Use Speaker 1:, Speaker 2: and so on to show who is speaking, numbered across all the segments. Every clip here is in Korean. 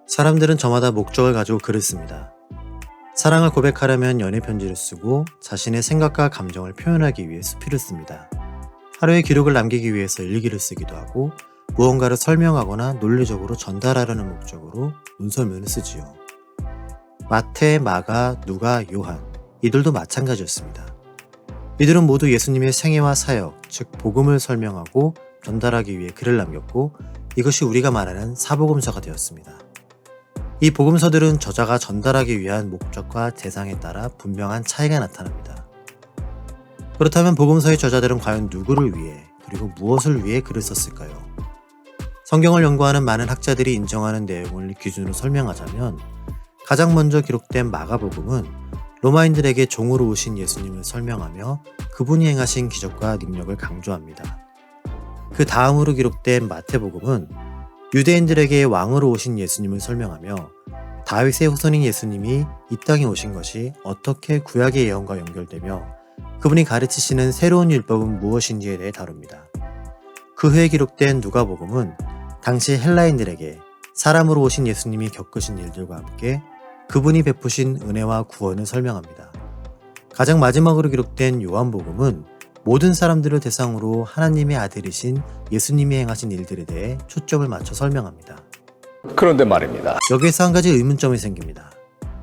Speaker 1: 사람들은 저마다 목적을 가지고 글을 씁니다. 사랑을 고백하려면 연애 편지를 쓰고 자신의 생각과 감정을 표현하기 위해 수필을 씁니다. 하루의 기록을 남기기 위해서 일기를 쓰기도 하고 무언가를 설명하거나 논리적으로 전달하려는 목적으로 문설문을 쓰지요. 마태, 마가, 누가, 요한 이들도 마찬가지였습니다. 이들은 모두 예수님의 생애와 사역, 즉 복음을 설명하고 전달하기 위해 글을 남겼고 이것이 우리가 말하는 사복음서가 되었습니다. 이 복음서들은 저자가 전달하기 위한 목적과 대상에 따라 분명한 차이가 나타납니다. 그렇다면 복음서의 저자들은 과연 누구를 위해 그리고 무엇을 위해 글을 썼을까요? 성경을 연구하는 많은 학자들이 인정하는 내용을 기준으로 설명하자면 가장 먼저 기록된 마가복음은 로마인들에게 종으로 오신 예수님을 설명하며 그분이 행하신 기적과 능력을 강조합니다. 그 다음으로 기록된 마태복음은 유대인들에게 왕으로 오신 예수님을 설명하며 다윗의 후손인 예수님이 이 땅에 오신 것이 어떻게 구약의 예언과 연결되며 그분이 가르치시는 새로운 율법은 무엇인지에 대해 다룹니다. 그 후에 기록된 누가복음은 당시 헬라인들에게 사람으로 오신 예수님이 겪으신 일들과 함께 그분이 베푸신 은혜와 구원을 설명합니다. 가장 마지막으로 기록된 요한복음은 모든 사람들을 대상으로 하나님의 아들이신 예수님이 행하신 일들에 대해 초점을 맞춰 설명합니다.
Speaker 2: 그런데 말입니다.
Speaker 1: 여기에서 한 가지 의문점이 생깁니다.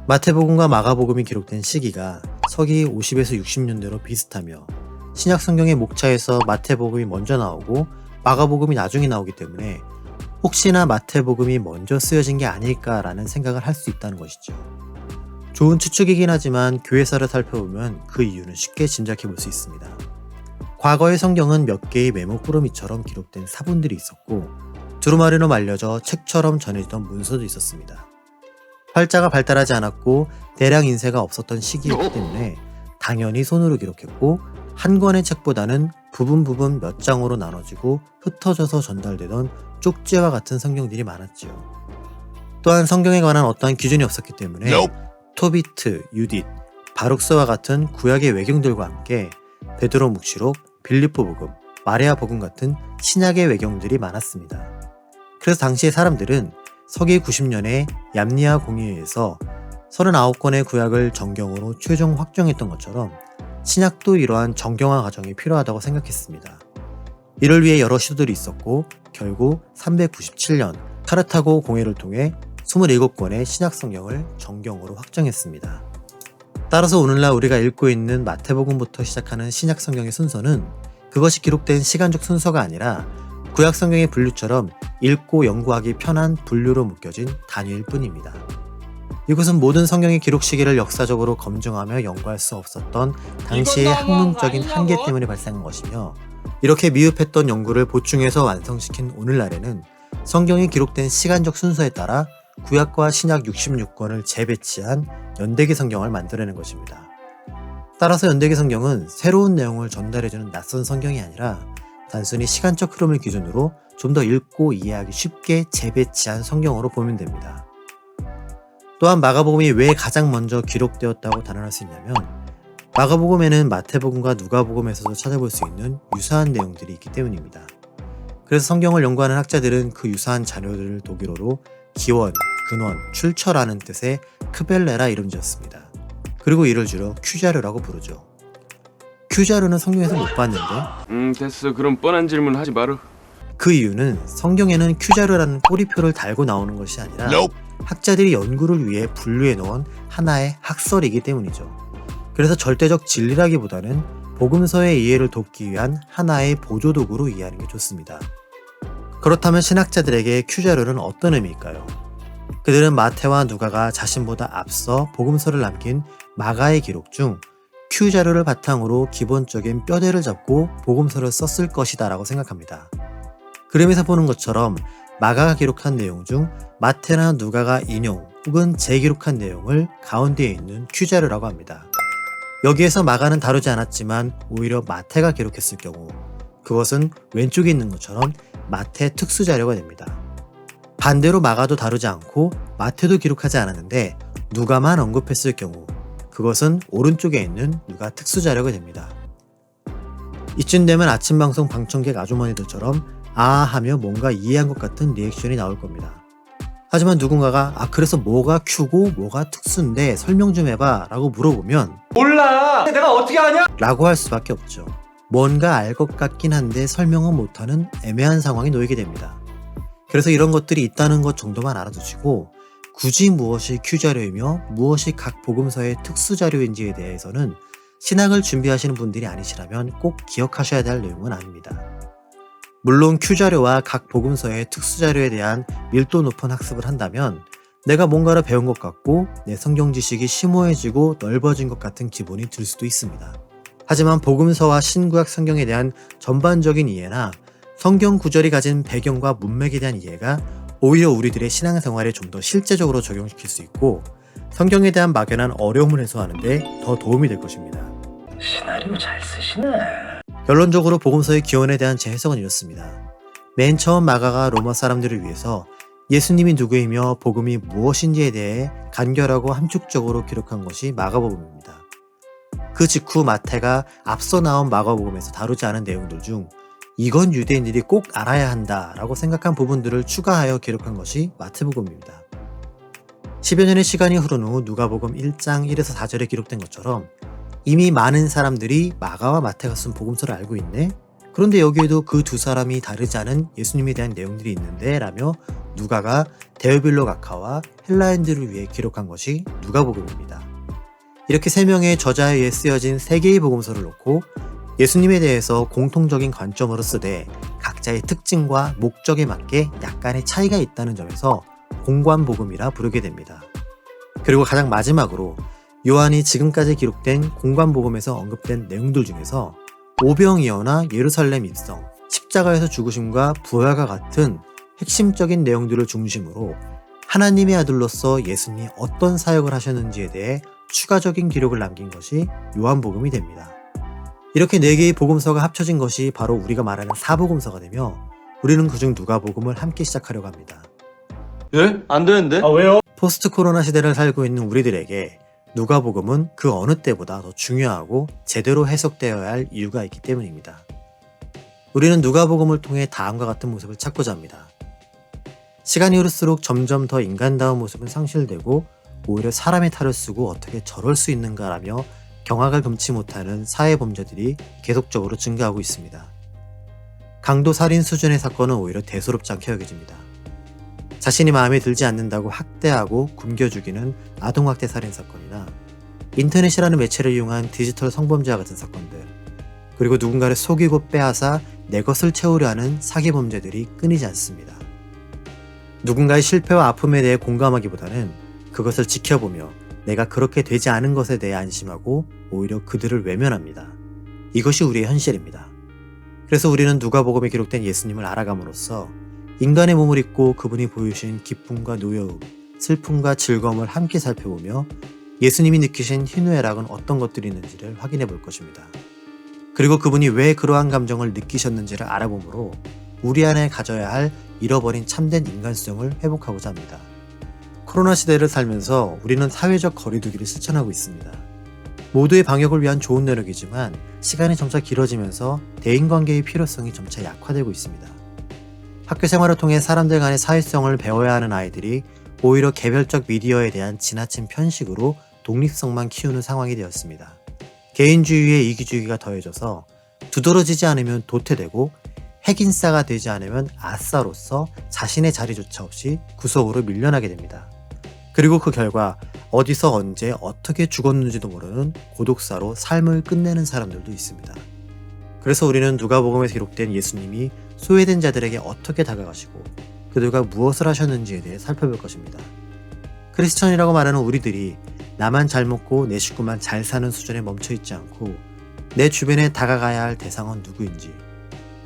Speaker 1: 마태복음과 마가복음이 기록된 시기가 서기 50에서 60년대로 비슷하며 신약 성경의 목차에서 마태복음이 먼저 나오고 마가복음이 나중에 나오기 때문에 혹시나 마태복음이 먼저 쓰여진 게 아닐까라는 생각을 할 수 있다는 것이죠. 좋은 추측이긴 하지만 교회사를 살펴보면 그 이유는 쉽게 짐작해 볼 수 있습니다. 과거의 성경은 몇 개의 메모 꾸러미처럼 기록된 사본들이 있었고 두루마리로 말려져 책처럼 전해지던 문서도 있었습니다. 활자가 발달하지 않았고 대량 인쇄가 없었던 시기이기 때문에 당연히 손으로 기록했고 한 권의 책보다는 부분 몇 장으로 나눠지고 흩어져서 전달되던 쪽지와 같은 성경들이 많았지요. 또한 성경에 관한 어떠한 기준이 없었기 때문에 토비트, 유딧, 바룩스와 같은 구약의 외경들과 함께 베드로 묵시록, 빌립보 복음, 마리아 복음 같은 신약의 외경들이 많았습니다. 그래서 당시의 사람들은 서기 90년에 얌니아 공의회에서 39권의 구약을 정경으로 최종 확정했던 것처럼 신약도 이러한 정경화 과정이 필요하다고 생각했습니다. 이를 위해 여러 시도들이 있었고 결국 397년 카르타고 공회를 통해 27권의 신약 성경을 정경으로 확정했습니다. 따라서 오늘날 우리가 읽고 있는 마태복음부터 시작하는 신약 성경의 순서는 그것이 기록된 시간적 순서가 아니라 구약 성경의 분류처럼 읽고 연구하기 편한 분류로 묶여진 단위일 뿐입니다. 이것은 모든 성경의 기록 시기를 역사적으로 검증하며 연구할 수 없었던 당시의 학문적인 한계 때문에 발생한 것이며 이렇게 미흡했던 연구를 보충해서 완성시킨 오늘날에는 성경이 기록된 시간적 순서에 따라 구약과 신약 66권을 재배치한 연대기 성경을 만들어낸 것입니다. 따라서 연대기 성경은 새로운 내용을 전달해주는 낯선 성경이 아니라 단순히 시간적 흐름을 기준으로 좀 더 읽고 이해하기 쉽게 재배치한 성경으로 보면 됩니다. 또한 마가복음이 왜 가장 먼저 기록되었다고 단언할 수 있냐면 마가복음에는 마태복음과 누가복음에서도 찾아볼 수 있는 유사한 내용들이 있기 때문입니다. 그래서 성경을 연구하는 학자들은 그 유사한 자료들을 독일어로 기원, 근원, 출처라는 뜻의 크벨레라 이름 지었습니다. 그리고 이를 줄여 큐자료라고 부르죠. 큐자료는 성경에서 못 봤는데
Speaker 2: 됐어. 그럼 뻔한 질문 하지 마라.
Speaker 1: 그 이유는 성경에는 큐자료라는 꼬리표를 달고 나오는 것이 아니라 학자들이 연구를 위해 분류해 놓은 하나의 학설이기 때문이죠. 그래서 절대적 진리라기보다는 복음서의 이해를 돕기 위한 하나의 보조도구로 이해하는 게 좋습니다. 그렇다면 신학자들에게 큐자료는 어떤 의미일까요? 그들은 마태와 누가가 자신보다 앞서 복음서를 남긴 마가의 기록 중 큐자료를 바탕으로 기본적인 뼈대를 잡고 복음서를 썼을 것이다 라고 생각합니다. 그림에서 보는 것처럼 마가가 기록한 내용 중 마태나 누가가 인용 혹은 재기록한 내용을 가운데에 있는 큐자료라고 합니다. 여기에서 마가는 다루지 않았지만 오히려 마태가 기록했을 경우 그것은 왼쪽에 있는 것처럼 마태 특수자료가 됩니다. 반대로 마가도 다루지 않고 마태도 기록하지 않았는데 누가만 언급했을 경우 그것은 오른쪽에 있는 누가 특수자료가 됩니다. 이쯤 되면 아침 방송 방청객 아주머니들처럼 아 하며 뭔가 이해한 것 같은 리액션이 나올 겁니다. 하지만 누군가가 그래서 뭐가 Q고 뭐가 특수인데 설명 좀 해봐 라고 물어보면
Speaker 3: 몰라. 내가 어떻게 아냐?
Speaker 1: 라고 할 수밖에 없죠. 뭔가 알 것 같긴 한데 설명은 못하는 애매한 상황에 놓이게 됩니다. 그래서 이런 것들이 있다는 것 정도만 알아두시고 굳이 무엇이 Q자료이며 무엇이 각 복음서의 특수자료인지에 대해서는 신학을 준비하시는 분들이 아니시라면 꼭 기억하셔야 될 내용은 아닙니다. 물론 Q자료와 각 복음서의 특수자료에 대한 밀도 높은 학습을 한다면 내가 뭔가를 배운 것 같고 내 성경 지식이 심오해지고 넓어진 것 같은 기분이 들 수도 있습니다. 하지만 복음서와 신구약 성경에 대한 전반적인 이해나 성경 구절이 가진 배경과 문맥에 대한 이해가 오히려 우리들의 신앙생활에 좀 더 실제적으로 적용시킬 수 있고 성경에 대한 막연한 어려움을 해소하는 데 더 도움이 될 것입니다.
Speaker 3: 시나리오 잘 쓰시네.
Speaker 1: 결론적으로 복음서의 기원에 대한 제 해석은 이렇습니다. 맨 처음 마가가 로마 사람들을 위해서 예수님이 누구이며 복음이 무엇인지에 대해 간결하고 함축적으로 기록한 것이 마가복음입니다. 그 직후 마태가 앞서 나온 마가복음에서 다루지 않은 내용들 중 이건 유대인들이 꼭 알아야 한다 라고 생각한 부분들을 추가하여 기록한 것이 마태복음입니다. 10여 년의 시간이 흐른 후 누가복음 1장 1에서 4절에 기록된 것처럼 이미 많은 사람들이 마가와 마태가 쓴 복음서를 알고 있네? 그런데 여기에도 그 두 사람이 다르지 않은 예수님에 대한 내용들이 있는데 라며 누가가 데오빌로 각하와 헬라인들을 위해 기록한 것이 누가복음입니다. 이렇게 세 명의 저자에 의해 쓰여진 세 개의 복음서를 놓고 예수님에 대해서 공통적인 관점으로 쓰되 각자의 특징과 목적에 맞게 약간의 차이가 있다는 점에서 공관복음이라 부르게 됩니다. 그리고 가장 마지막으로 요한이 지금까지 기록된 공관복음에서 언급된 내용들 중에서 오병이어나 예루살렘 입성, 십자가에서 죽으심과 부활과 같은 핵심적인 내용들을 중심으로 하나님의 아들로서 예수님이 어떤 사역을 하셨는지에 대해 추가적인 기록을 남긴 것이 요한복음이 됩니다. 이렇게 4개의 복음서가 합쳐진 것이 바로 우리가 말하는 사복음서가 되며 우리는 그중 누가복음을 함께 시작하려고 합니다.
Speaker 3: 예? 안 되는데? 왜요?
Speaker 1: 포스트 코로나 시대를 살고 있는 우리들에게 누가복음은 그 어느 때보다 더 중요하고 제대로 해석되어야 할 이유가 있기 때문입니다. 우리는 누가복음을 통해 다음과 같은 모습을 찾고자 합니다. 시간이 흐를수록 점점 더 인간다운 모습은 상실되고 오히려 사람의 탈을 쓰고 어떻게 저럴 수 있는가라며 경악을 금치 못하는 사회 범죄들이 계속적으로 증가하고 있습니다. 강도 살인 수준의 사건은 오히려 대수롭지 않게 여겨집니다. 자신이 마음에 들지 않는다고 학대하고 굶겨 죽이는 아동학대 살인 사건이나 인터넷이라는 매체를 이용한 디지털 성범죄와 같은 사건들, 그리고 누군가를 속이고 빼앗아 내 것을 채우려 하는 사기 범죄들이 끊이지 않습니다. 누군가의 실패와 아픔에 대해 공감하기보다는 그것을 지켜보며 내가 그렇게 되지 않은 것에 대해 안심하고 오히려 그들을 외면합니다. 이것이 우리의 현실입니다. 그래서 우리는 누가복음에 기록된 예수님을 알아감으로써 인간의 몸을 입고 그분이 보여주신 기쁨과 노여움, 슬픔과 즐거움을 함께 살펴보며 예수님이 느끼신 희노애락은 어떤 것들이 있는지를 확인해 볼 것입니다. 그리고 그분이 왜 그러한 감정을 느끼셨는지를 알아보므로 우리 안에 가져야 할 잃어버린 참된 인간성을 회복하고자 합니다. 코로나 시대를 살면서 우리는 사회적 거리두기를 실천하고 있습니다. 모두의 방역을 위한 좋은 노력이지만 시간이 점차 길어지면서 대인관계의 필요성이 점차 약화되고 있습니다. 학교 생활을 통해 사람들 간의 사회성을 배워야 하는 아이들이 오히려 개별적 미디어에 대한 지나친 편식으로 독립성만 키우는 상황이 되었습니다. 개인주의의 이기주의가 더해져서 두드러지지 않으면 도태되고 핵인싸가 되지 않으면 아싸로서 자신의 자리조차 없이 구석으로 밀려나게 됩니다. 그리고 그 결과 어디서 언제 어떻게 죽었는지도 모르는 고독사로 삶을 끝내는 사람들도 있습니다. 그래서 우리는 누가복음에 기록된 예수님이 소외된 자들에게 어떻게 다가가시고 그들과 무엇을 하셨는지에 대해 살펴볼 것입니다. 크리스천이라고 말하는 우리들이 나만 잘 먹고 내 식구만 잘 사는 수준에 멈춰있지 않고 내 주변에 다가가야 할 대상은 누구인지,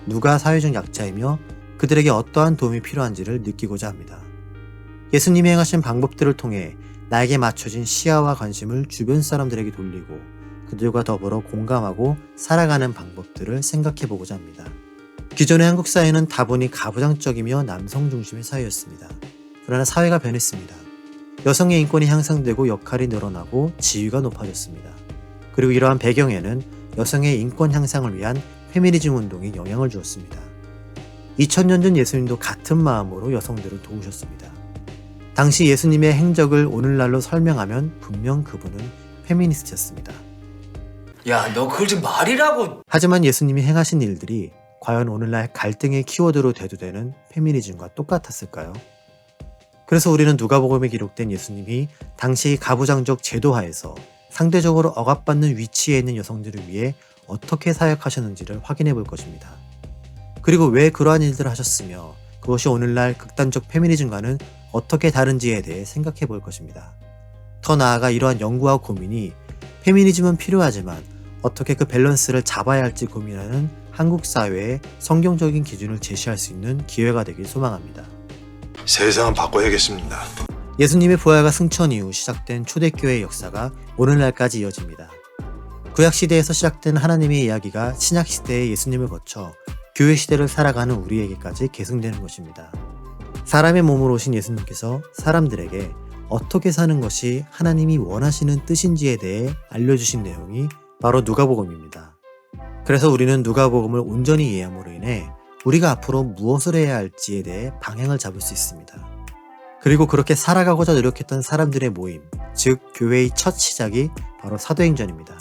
Speaker 1: 누가 사회적 약자이며 그들에게 어떠한 도움이 필요한지를 느끼고자 합니다. 예수님이 행하신 방법들을 통해 나에게 맞춰진 시야와 관심을 주변 사람들에게 돌리고 그들과 더불어 공감하고 살아가는 방법들을 생각해 보고자 합니다. 기존의 한국 사회는 다분히 가부장적이며 남성 중심의 사회였습니다. 그러나 사회가 변했습니다. 여성의 인권이 향상되고 역할이 늘어나고 지위가 높아졌습니다. 그리고 이러한 배경에는 여성의 인권 향상을 위한 페미니즘 운동이 영향을 주었습니다. 2000년 전 예수님도 같은 마음으로 여성들을 도우셨습니다. 당시 예수님의 행적을 오늘날로 설명하면 분명 그분은 페미니스트였습니다.
Speaker 4: 야, 너 그걸 지금 말이라고.
Speaker 1: 하지만 예수님이 행하신 일들이 과연 오늘날 갈등의 키워드로 대두되는 페미니즘과 똑같았을까요? 그래서 우리는 누가복음에 기록된 예수님이 당시 가부장적 제도하에서 상대적으로 억압받는 위치에 있는 여성들을 위해 어떻게 사역하셨는지를 확인해 볼 것입니다. 그리고 왜 그러한 일들을 하셨으며 그것이 오늘날 극단적 페미니즘과는 어떻게 다른지에 대해 생각해 볼 것입니다. 더 나아가 이러한 연구와 고민이 페미니즘은 필요하지만 어떻게 그 밸런스를 잡아야 할지 고민하는 한국 사회의 성경적인 기준을 제시할 수 있는 기회가 되길 소망합니다.
Speaker 5: 세상은 바꿔야겠습니다.
Speaker 1: 예수님의 부활과 승천 이후 시작된 초대교회의 역사가 오늘날까지 이어집니다. 구약시대에서 시작된 하나님의 이야기가 신약시대의 예수님을 거쳐 교회시대를 살아가는 우리에게까지 계승되는 것입니다. 사람의 몸으로 오신 예수님께서 사람들에게 어떻게 사는 것이 하나님이 원하시는 뜻인지에 대해 알려주신 내용이 바로 누가복음입니다. 그래서 우리는 누가복음을 온전히 이해함으로 인해 우리가 앞으로 무엇을 해야 할지에 대해 방향을 잡을 수 있습니다. 그리고 그렇게 살아가고자 노력했던 사람들의 모임, 즉 교회의 첫 시작이 바로 사도행전입니다.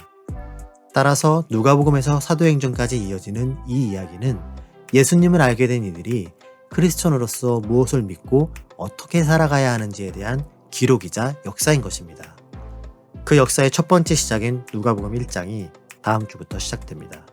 Speaker 1: 따라서 누가복음에서 사도행전까지 이어지는 이 이야기는 예수님을 알게 된 이들이 크리스천으로서 무엇을 믿고 어떻게 살아가야 하는지에 대한 기록이자 역사인 것입니다. 그 역사의 첫 번째 시작인 누가복음 1장이 다음 주부터 시작됩니다.